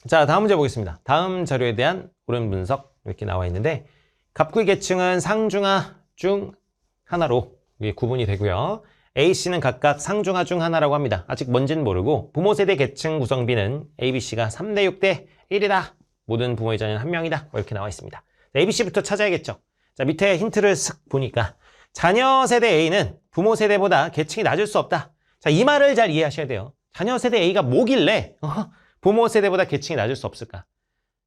자, 다음 문제 보겠습니다. 다음 자료에 대한 옳은 분석 이렇게 나와 있는데 갑구의 계층은 상중하 중 하나로 구분이 되고요. A, C는 각각 상중하 중 하나라고 합니다. 아직 뭔지는 모르고 부모 세대 계층 구성비는 A, B, C가 3대 6대 1이다. 모든 부모의 자녀는 한 명이다. 이렇게 나와 있습니다. A, B, C부터 찾아야겠죠. 자, 밑에 힌트를 쓱 보니까 자녀 세대 A는 부모 세대보다 계층이 낮을 수 없다. 자, 이 말을 잘 이해하셔야 돼요. 자녀 세대 A가 뭐길래 부모 세대보다 계층이 낮을 수 없을까?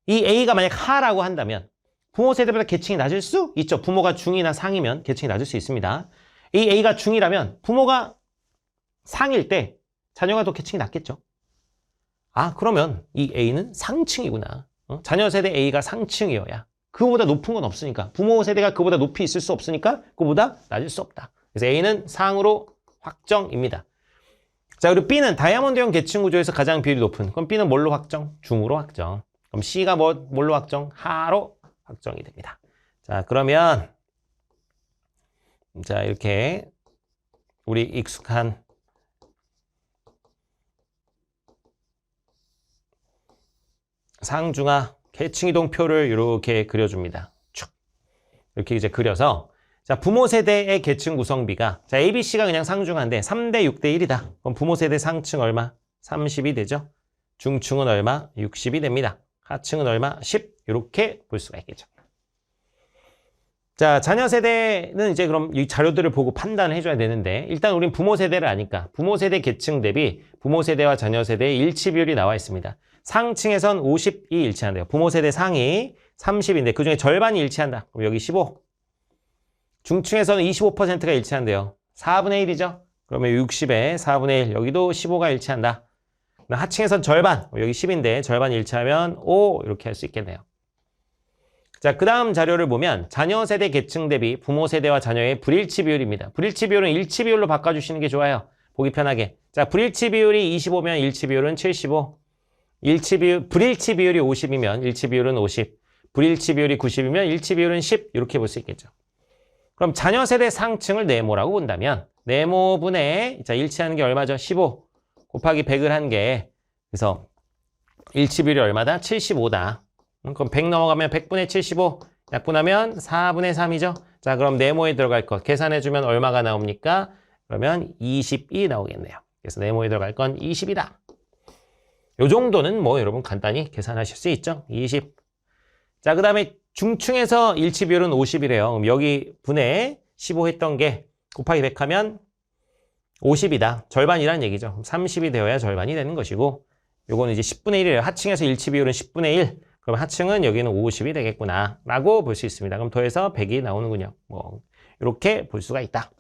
이 A가 만약 하라고 한다면 부모 세대보다 계층이 낮을 수 있죠. 부모가 중이나 상이면 계층이 낮을 수 있습니다. 이 A가 중이라면 부모가 상일 때 자녀가 더 계층이 낮겠죠. 아, 그러면 이 A는 상층이구나. 자녀 세대 A가 상층이어야 그거보다 높은 건 없으니까 부모 세대가 그보다 높이 있을 수 없으니까 그보다 낮을 수 없다. 그래서 A는 상으로 확정입니다. 자, 그리고 B는 다이아몬드형 계층 구조에서 가장 비율이 높은. 그럼 B는 뭘로 확정? 중으로 확정. 그럼 C가 뭘로 확정? 하로 확정이 됩니다. 자, 그러면 자, 이렇게 우리 익숙한 상중하 계층 이동표를 이렇게 그려줍니다. 쭉 이렇게 이제 그려서 자, 부모 세대의 계층 구성비가 자, A, B, C가 그냥 상중하인데 3대 6대 1이다. 그럼 부모 세대 상층 얼마? 30이 되죠. 중층은 얼마? 60이 됩니다. 하층은 얼마? 10. 이렇게 볼 수가 있겠죠. 자, 자녀 세대는 이제 그럼 이 자료들을 보고 판단을 해줘야 되는데 일단 우린 부모 세대를 아니까 부모 세대 계층 대비 부모 세대와 자녀 세대의 일치 비율이 나와 있습니다. 상층에선 50이 일치한대요. 부모 세대 상이 30인데 그중에 절반이 일치한다. 그럼 여기 15. 중층에서는 25%가 일치한대요. 4분의 1이죠. 그러면 60에 4분의 1. 여기도 15가 일치한다. 하층에선 절반. 여기 10인데 절반 일치하면 5 이렇게 할 수 있겠네요. 자, 그 다음 자료를 보면 자녀 세대 계층 대비 부모 세대와 자녀의 불일치 비율입니다. 불일치 비율은 일치 비율로 바꿔주시는 게 좋아요. 보기 편하게. 자, 불일치 비율이 25면 일치 비율은 75. 불일치 비율이 50이면 일치 비율은 50. 불일치 비율이 90이면 일치 비율은 10. 이렇게 볼 수 있겠죠. 그럼 자녀 세대 상층을 네모라고 본다면 네모분의 자, 일치하는 게 얼마죠? 15 곱하기 100을 한 게 그래서 일치 비율이 얼마다? 75다. 그럼 100 넘어가면 100분의 75 약분하면 4분의 3이죠. 자, 그럼 네모에 들어갈 것 계산해주면 얼마가 나옵니까? 그러면 20이 나오겠네요. 그래서 네모에 들어갈 건 20이다. 요 정도는 뭐 여러분 간단히 계산하실 수 있죠. 20. 자, 그 다음에 중층에서 일치 비율은 50이래요. 그럼 여기 분의 15 했던 게 곱하기 100 하면 50이다. 절반이란 얘기죠. 30이 되어야 절반이 되는 것이고 요거는 이제 10분의 1이래요. 하층에서 일치 비율은 10분의 1. 그럼 하층은 여기는 50이 되겠구나 라고 볼 수 있습니다. 그럼 더해서 100이 나오는군요. 뭐 이렇게 볼 수가 있다.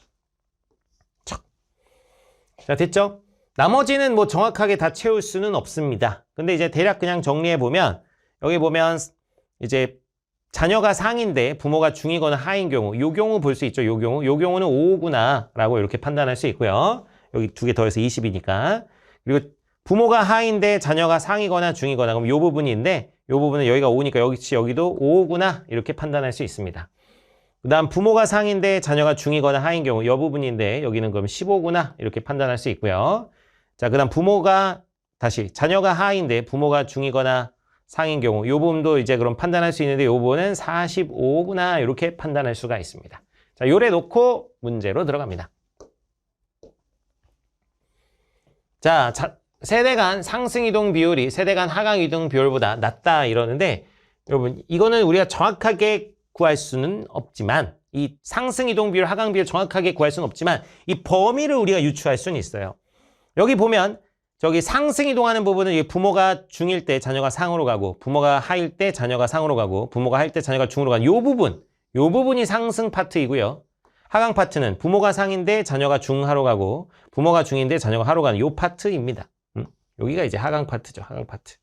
자, 됐죠? 나머지는 뭐 정확하게 다 채울 수는 없습니다. 근데 이제 대략 그냥 정리해 보면 여기 보면 이제 자녀가 상인데 부모가 중이거나 하인 경우 요 경우 볼 수 있죠. 요 경우는 5구나 라고 이렇게 판단할 수 있고요. 여기 두 개 더해서 20이니까. 그리고 부모가 하인데 자녀가 상이거나 중이거나 그럼 요 부분인데 요 부분은 여기가 5니까 여기도 5구나 이렇게 판단할 수 있습니다. 그 다음 부모가 상인데 자녀가 중이거나 하인 경우 요 부분인데 여기는 그럼 15구나 이렇게 판단할 수 있고요. 자, 그 다음 자녀가 하인데 부모가 중이거나 상인 경우 이 부분도 이제 그럼 판단할 수 있는데 이 부분은 45구나 이렇게 판단할 수가 있습니다. 자, 요래 놓고 문제로 들어갑니다. 자, 세대 간 상승 이동 비율이 세대 간 하강 이동 비율보다 낮다 이러는데 여러분 이거는 우리가 정확하게 구할 수는 없지만 이 상승 이동 비율, 하강 비율 정확하게 구할 수는 없지만 이 범위를 우리가 유추할 수는 있어요. 여기 보면 저기 상승 이동하는 부분은 부모가 중일 때 자녀가 상으로 가고 부모가 하일 때 자녀가 상으로 가고 부모가 하일 때 자녀가 중으로 가는 요 부분이 상승 파트이고요. 하강 파트는 부모가 상인데 자녀가 중하로 가고 부모가 중인데 자녀가 하로 가는 요 파트입니다. 여기가 이제 하강 파트죠. 하강 파트.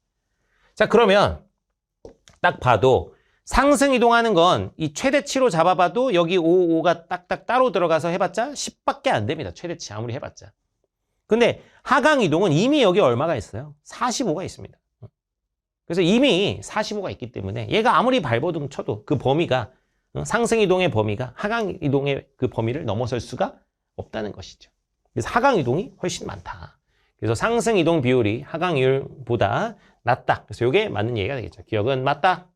자, 그러면 딱 봐도 상승 이동하는 건 이 최대치로 잡아봐도 여기 5가 딱딱 따로 들어가서 해봤자 10밖에 안 됩니다. 최대치 아무리 해봤자. 근데 하강 이동은 이미 여기 얼마가 있어요? 45가 있습니다. 그래서 이미 45가 있기 때문에 얘가 아무리 발버둥 쳐도 그 범위가 상승 이동의 범위가 하강 이동의 그 범위를 넘어설 수가 없다는 것이죠. 그래서 하강 이동이 훨씬 많다. 그래서 상승 이동 비율이 하강 이율보다 낮다. 그래서 이게 맞는 얘기가 되겠죠. 기억은 맞다.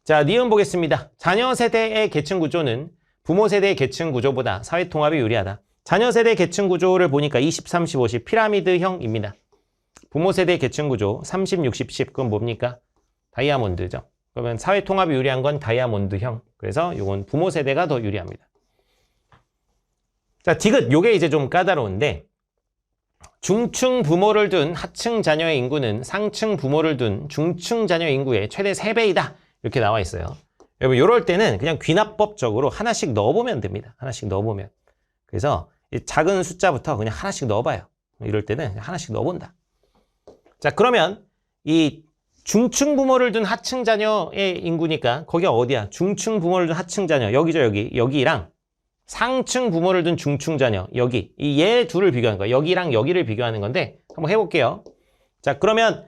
자, 니은 보겠습니다. 자녀 세대의 계층 구조는 부모 세대의 계층 구조보다 사회 통합이 유리하다. 자녀 세대 계층 구조를 보니까 20, 30, 50 피라미드형입니다. 부모 세대 계층 구조 30, 60, 10 그건 뭡니까? 다이아몬드죠. 그러면 사회 통합이 유리한 건 다이아몬드형. 그래서 이건 부모 세대가 더 유리합니다. 자, 디귿 요게 이제 좀 까다로운데 중층 부모를 둔 하층 자녀의 인구는 상층 부모를 둔 중층 자녀 인구의 최대 3배이다. 이렇게 나와 있어요. 여러분 이럴 때는 그냥 귀납법적으로 하나씩 넣어보면 됩니다. 하나씩 넣어보면. 그래서 이 작은 숫자부터 그냥 하나씩 넣어봐요. 이럴 때는 하나씩 넣어본다. 자, 그러면 이 중층 부모를 둔 하층 자녀의 인구니까 거기가 어디야? 중층 부모를 둔 하층 자녀 여기죠. 여기랑 상층 부모를 둔 중층 자녀 여기 이 얘 둘을 비교하는 거야. 여기랑 여기를 비교하는 건데 한번 해볼게요. 자, 그러면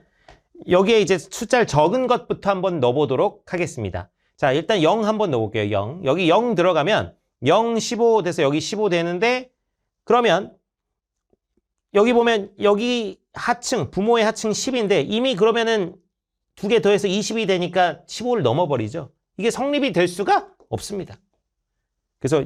여기에 이제 숫자를 적은 것부터 한번 넣어보도록 하겠습니다. 자, 일단 0 한번 넣어볼게요. 0. 여기 0 들어가면 0, 15 돼서 여기 15 되는데 그러면 여기 보면 여기 하층, 부모의 하층 10인데 이미 그러면은 두 개 더해서 20이 되니까 15를 넘어버리죠. 이게 성립이 될 수가 없습니다. 그래서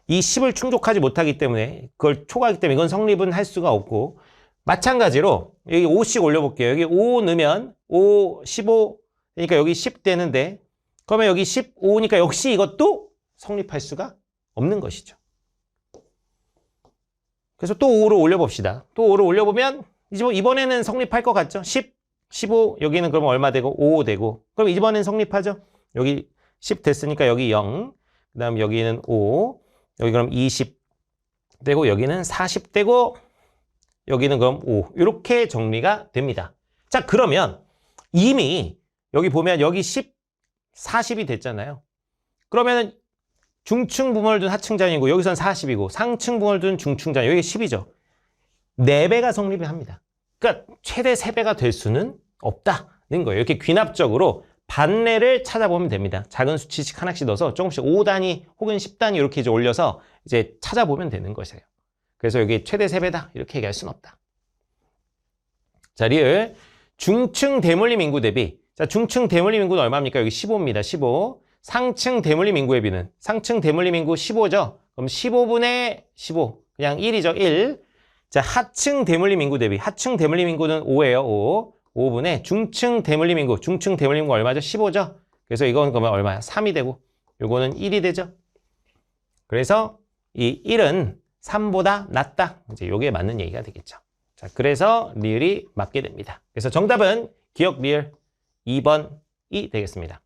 이 10을 충족하지 못하기 때문에 그걸 초과하기 때문에 이건 성립은 할 수가 없고 마찬가지로 여기 5씩 올려볼게요. 여기 5 넣으면 5, 15 그러니까 여기 10 되는데 그러면 여기 15니까 역시 이것도 성립할 수가 없는 것이죠. 그래서 또 5로 올려봅시다. 또 5로 올려보면 이번에는 성립할 것 같죠? 10, 15 여기는 그러면 얼마 되고 5 되고 그럼 이번엔 성립하죠? 여기 10 됐으니까 여기 0 그 다음 여기는 5 여기 그럼 20 되고 여기는 40 되고 여기는 그럼 5 이렇게 정리가 됩니다. 자, 그러면 이미 여기 보면 여기 10, 40이 됐잖아요. 그러면은 중층 부모를 둔 하층 자녀이고 여기선 40이고 상층 부모를 둔 중층 자녀 여기 10이죠. 4배가 성립을 합니다. 그러니까 최대 3배가 될 수는 없다는 거예요. 이렇게 귀납적으로 반례를 찾아보면 됩니다. 작은 수치씩 하나씩 넣어서 조금씩 5단위 혹은 10단위 이렇게 이제 올려서 이제 찾아보면 되는 것이에요. 그래서 여기 최대 3배다 이렇게 얘기할 수는 없다. 자, 리을 중층 대물림 인구 대비 자, 중층 대물림 인구는 얼마입니까? 여기 15입니다. 15. 상층 대물림 인구의 비는 상층 대물림 인구 15죠. 그럼 15분의 15 그냥 1이죠. 1. 자, 하층 대물림 인구 대비 하층 대물림 인구는 5예요. 5. 5분의 중층 대물림 인구 중층 대물림 인구 얼마죠? 15죠. 그래서 이건 그러면 얼마야? 3이 되고 요거는 1이 되죠. 그래서 이 1은 3보다 낫다. 이제 요게 맞는 얘기가 되겠죠. 자, 그래서 리을이 맞게 됩니다. 그래서 정답은 기억 리을 2번이 되겠습니다.